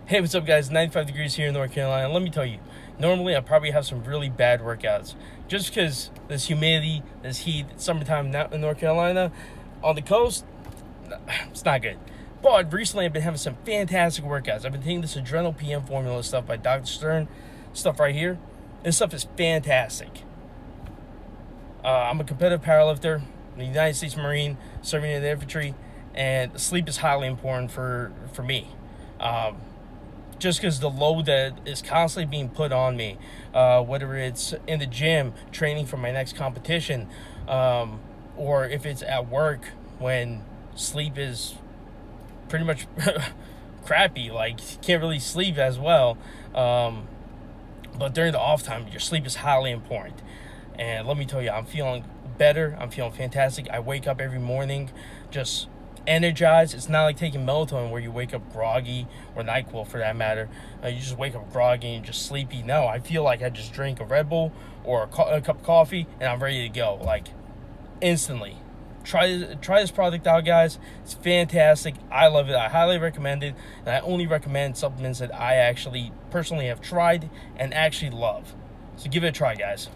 Hey, what's up, guys? 95 degrees here in North Carolina. Let me tell you, normally I probably have some really bad workouts. Just because this humidity, this heat, it's summertime now in North Carolina, on the coast, it's not good. But recently I've been having some fantastic workouts. I've been taking this Adrenal PM formula stuff by Dr. Sterns, stuff right here. This stuff is fantastic. I'm a competitive powerlifter, I'm a United States Marine, serving in the infantry, and sleep is highly important for me. Just because the load that is constantly being put on me, whether it's in the gym, training for my next competition, or if it's at work when sleep is pretty much crappy, like you can't really sleep as well. But during the off time, your sleep is highly important. And let me tell you, I'm feeling better. I'm feeling fantastic. I wake up every morning just energized. It's not like taking melatonin where you wake up groggy, or NyQuil for that matter. You just wake up groggy and just sleepy. No, I feel like I just drank a Red Bull or a cup of coffee and I'm ready to go, like instantly. Try this product out, guys. It's fantastic. I love it. I highly recommend it. And I only recommend supplements that I actually personally have tried and actually love. So give it a try, guys.